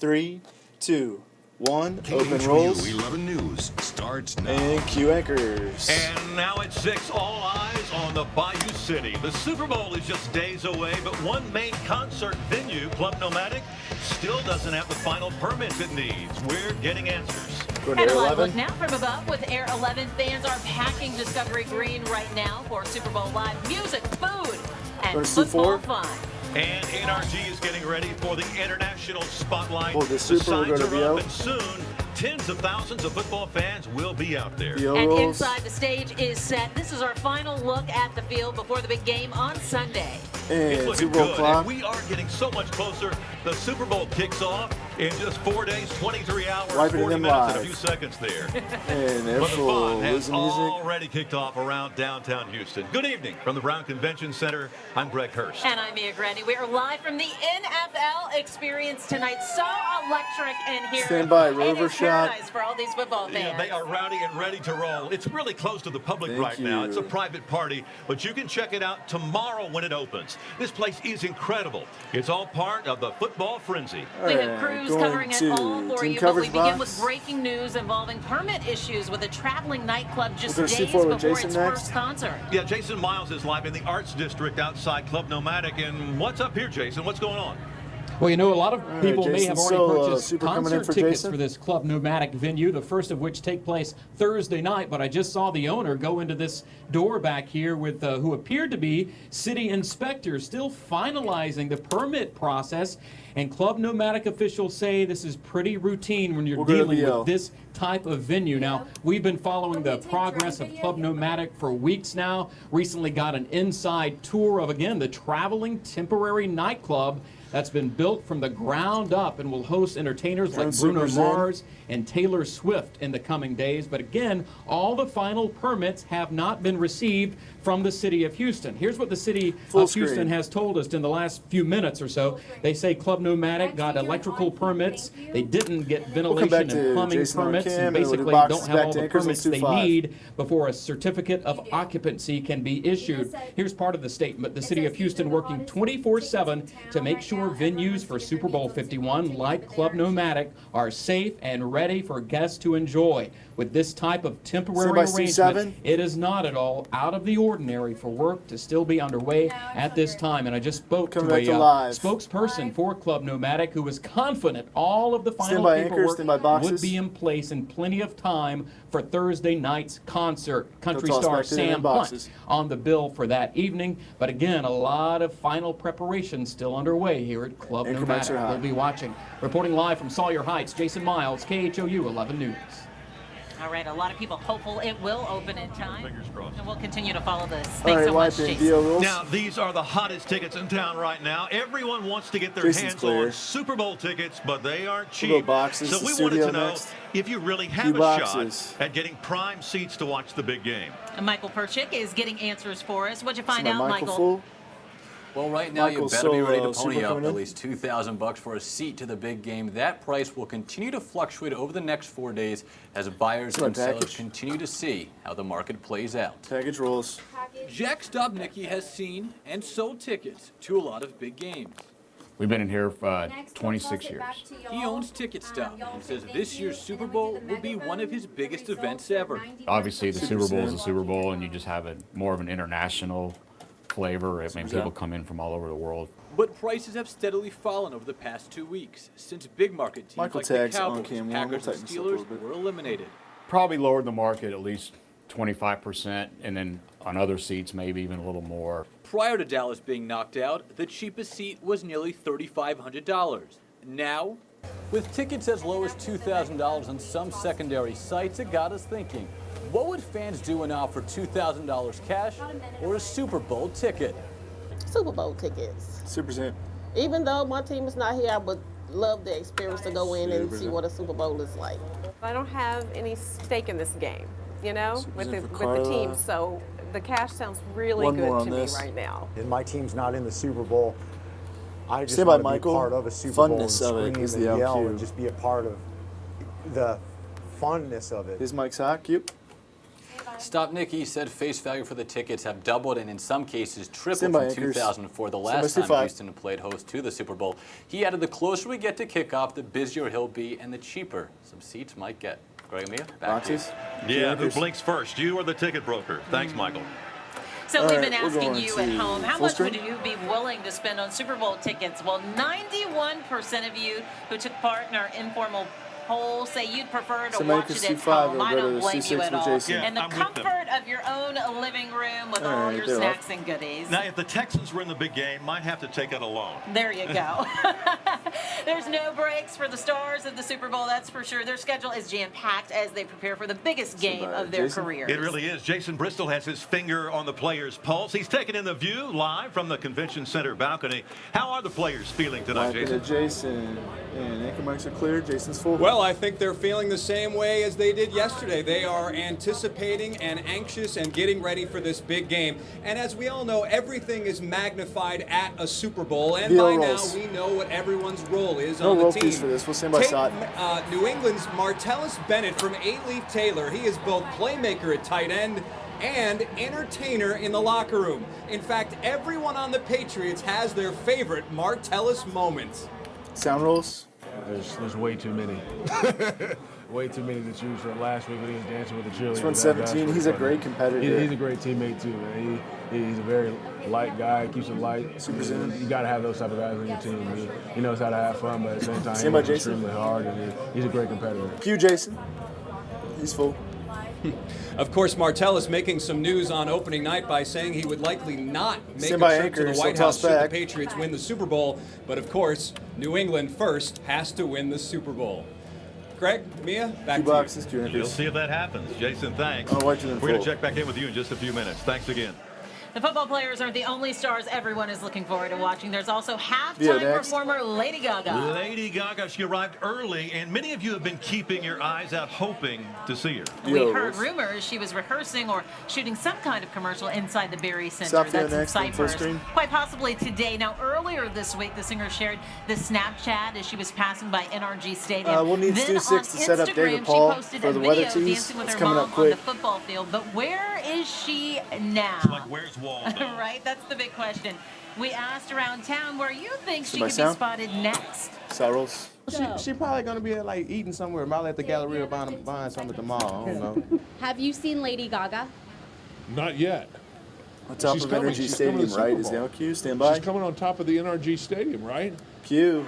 3, 2, 1. Open KHOU rolls. 11 News starts now. And cue anchors. And now at 6, all eyes on the Bayou City. The Super Bowl is just days away, but one main concert venue, Club Nomadic, still doesn't have the final permits it needs. We're getting answers. Go to And Air a live 11. look now from above with Air 11. Fans are packing Discovery Green right now for Super Bowl live music, food, Go and to football C4. fun. And NRG is getting ready for the international spotlight. Oh, the Super will go signs to are VO. up, and soon tens of thousands of football fans will be out there. VO And rolls. inside the stage is set. This is our final look at the field before the big game on Sunday. It's And looking Super Bowl good, clock. and we are getting so much closer. The Super Bowl kicks off in just 4 days, 23 hours, Wiping 40 them minutes, live. and a few seconds there. And they're But the full. fun has Losing music. already kicked off around downtown Houston. Good evening from the Brown Convention Center. I'm Greg Hurst. And I'm Mia Grandy. We are live from the NFL experience tonight. So electric in here. Stand by, It rover is shot. paradise for all these football fans. Yeah, they are rowdy and ready to roll. It's really close to the public Thank right now. you. It's a private party, but you can check it out tomorrow when it opens. This place is incredible. It's all part of the football frenzy. We have Alright, crews going covering it to all for team you, but we coverage begin box. with breaking news involving permit issues with a traveling nightclub just We're gonna days see forward before Jason its next. first concert. Yeah, Jason Miles is live in the Arts District outside Club Nomadic. And what's up here, Jason? What's going on? Well, you know, a lot of people may Jason have already Sill, purchased Super coming in concert for tickets Jason. for this Club Nomadic venue, the first of which take place Thursday night. But I just saw the owner go into this door back here with who appeared to be city inspectors, still finalizing the permit process. And Club Nomadic officials say this is pretty routine when you're We'll go to dealing VO. with this type of venue. Now, we've been following the progress of Club Nomadic for weeks now. Recently got an inside tour of, again, the traveling temporary nightclub that's been built from the ground up and will host entertainers like Bruno Super's in. Mars and Taylor Swift in the coming days. But again, all the final permits have not been received from the city of Houston. Here's what the city Full of Houston screen. has told us in the last few minutes or so. They say Club Nomadic got electrical permits. They didn't get back ventilation to and plumbing Jason on permits, cam, and and we'll do basically boxes don't have back all to the anchors on permits they 2-5. need before a certificate of occupancy can be issued. Here's part of the statement. The city of Houston working 24/7 to make sure venues for Super Bowl 51, like Club Nomadic, are safe and ready for guests to enjoy. With this type of temporary Stand by C7. arrangement, it is not at all out of the ordinary for work to still be underway at this time. And I just spoke Coming to back to a live. spokesperson for Club Nomadic who was confident all of the final Stand by anchors, paperwork stand by boxes. would be in place in plenty of time for Thursday night's concert. Country toss star back to the Sam boxes. Hunt on the bill for that evening. But again, a lot of final preparations still underway here at Club Anchor backs Nomadic. are high. We'll be watching. Reporting live from Sawyer Heights, Jason Miles, KHOU 11 News. All right, a lot of people hopeful it will open in time. Fingers crossed. And we'll continue to follow this. All Thanks right, so much, wiping Jason. VO rules. Now, these are the hottest tickets in town right now. Everyone wants to get their Jason's hands clear. on Super Bowl tickets, but they aren't cheap. We'll go boxes so to we studio wanted to know next. if you really have Few a boxes. shot at getting prime seats to watch the big game. And Michael Perchik is getting answers for us. What'd you find Stand by out, Michael Michael? full. Well, right now Michael you better be ready to Solo, pony Super up coming at in. least $2,000 for a seat to the big game. That price will continue to fluctuate over the next 4 days as buyers Come on, and sellers package. continue to see how the market plays out. Package rolls. Jack Stobnicki has seen and sold tickets to a lot of big games. We've been in here for 26 years. He owns Ticket Stop and says this year's Super Bowl will be one of his biggest events ever. Obviously, the Super Bowl is a 2%. Super Bowl, and you just have more of an international flavor. I mean, people come in from all over the world. But prices have steadily fallen over the past 2 weeks since big market teams Michael like the tags on Cowboys, cam one. Packers, We'll and tighten this up a Steelers little bit. were eliminated. Probably lowered the market at least 25%, and then on other seats, maybe even a little more. Prior to Dallas being knocked out, the cheapest seat was nearly $3,500. Now, With tickets as low as $2,000 on some secondary sites, it got us thinking, what would fans do and offer $2,000 cash or a Super Bowl ticket? Super Bowl tickets. Super's in. Even though my team is not here, I would love the experience to go in and Super. see what a Super Bowl is like. I don't have any stake in this game, you know, Super's with in the, for with the team. Carla. So the cash sounds really One more good on to this. me right now. And my team's not in the Super Bowl. I just Stay by want to be Michael. part of a Super Bowl and Funness of it scream is and the yell LQ. and just be a part of the funness of it. His mic's hot. Cute. Stop Nikki said face value for the tickets have doubled and in some cases tripled Stand by, from anchors. 2004, the Stand by, last time 65. Houston played host to the Super Bowl. He added the closer we get to kickoff, the busier he'll be and the cheaper some seats might get. Greg and Mia, back to you. Boxes. Yeah, who blinks first, you or the ticket broker? Thanks, Michael. So All we've right, been we're asking going you at to home, how full much would screen? you be willing to spend on Super Bowl tickets? Well, 91% of you who took part in our informal poll say you'd prefer to Somebody watch could it see at five home. or I go to don't the blame you C6 at with all. Jason. Yeah, In the I'm with them. comfort of your own living room with All all right, your they're snacks off. and goodies. Now, if the Texans were in the big game, might have to take it alone. There you go. There's no breaks for the stars of the Super Bowl, that's for sure. Their schedule is jam-packed as they prepare for the biggest game of their Jason? careers. It really is. Jason Bristol has his finger on the players' pulse. He's taking in the view live from the Convention Center balcony. How are the players feeling tonight, Wiping Jason? to Jason. And anchor marks are clear. Jason's full. Well, I think they're feeling the same way as they did yesterday. They are anticipating and anxious and getting ready for this big game. And as we all know, everything is magnified at a Super Bowl. And VO by rolls. now, we know what everyone's role is No on the roll team. piece for this. We'll stand by Take, side. New England's Martellus Bennett from 8-Leaf Taylor. He is both playmaker at tight end and entertainer in the locker room. In fact, everyone on the Patriots has their favorite Martellus moments. Sound rolls. There's way too many. Way too many to choose from. Last week when he was dancing with the cheerleaders. This one's 17. He's a great competitor. He's a great teammate too, man. He's a very light guy. Keeps it light. Super zen. You got to have those type of guys on your team. He knows how to have fun, but at the same time, he Stand by, works Jason. extremely hard, and he's a great competitor. Cue Jason. He's full. Of course, Martellus making some news on opening night by saying he would likely not make Stand a by, trip to anchor, the so White toss House should the back. Patriots win the Super Bowl. But of course, New England first has to win the Super Bowl. Greg, Mia, back Cue to boxes. Cue You'll anchors. see if that happens. Jason, thanks. I'll watch you in We're going full. to check back in with you in just a few minutes. Thanks again. The football players aren't the only stars everyone is looking forward to watching. There's also Yeah, halftime next. performer Lady Gaga. Lady Gaga, she arrived early, and many of you have been keeping your eyes out hoping to see her. We Yo, heard Rolls. rumors she was rehearsing or shooting some kind of commercial inside the Berry Center. Stop there That's in next on full Cypress. screen. Quite possibly today. Now, earlier this week, the singer shared the Snapchat as she was passing by NRG Stadium. We'll need then Stu on 6 to set up Instagram, David Paul she posted for a the video weather tease. dancing with It's her coming mom up on the quick. football field. But where is she now? Like, where's Waldo? Right? That's the big question. We asked around town where you think she Somebody could be sound? spotted next. Side rolls. She probably gonna be like eating somewhere, probably at the Galleria buying something at the mall. I don't know. Have you seen Lady Gaga? Not yet. On top She's of coming. NRG She's coming to Stadium, the right? Super Is Bowl. now Q. Stand by. She's coming on top of the NRG Stadium, right? Q.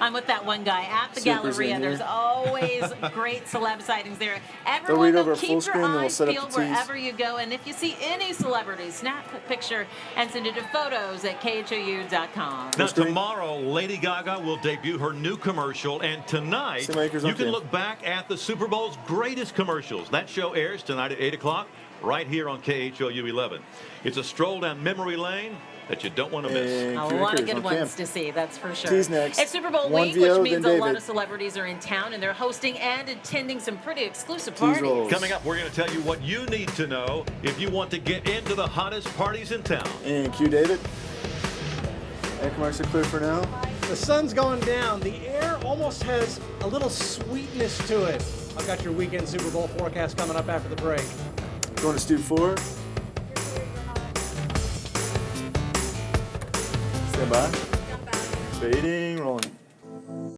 I'm with that one guy at the Super's Galleria. in here. There's always great celeb sightings there. They'll Everyone, read though, over a keep full your screen, then we'll eyes set up peeled the tees. wherever you go. And if you see any celebrities, snap a picture and send it to photos at khou.com. Now, tomorrow, Lady Gaga will debut her new commercial, and tonight, Sim Akers you on can cam. look back at the Super Bowl's greatest commercials. That show airs tonight at 8 o'clock, right here on KHOU 11. It's a stroll down memory lane that you don't want to miss. And A Q lot of anchors good on ones cam. to see, that's for sure. Tease next. It's Super Bowl One week, VO, which means then a lot David. of celebrities are in town, and they're hosting and attending some pretty exclusive Tease parties. rolls. Coming up, we're going to tell you what you need to know if you want to get into the hottest parties in town. And Q David. Anchor marks are clear for now. The sun's going down. The air almost has a little sweetness to it. I've got your weekend Super Bowl forecast coming up after the break. Going to Stu 4. Stand by. Fading, rolling.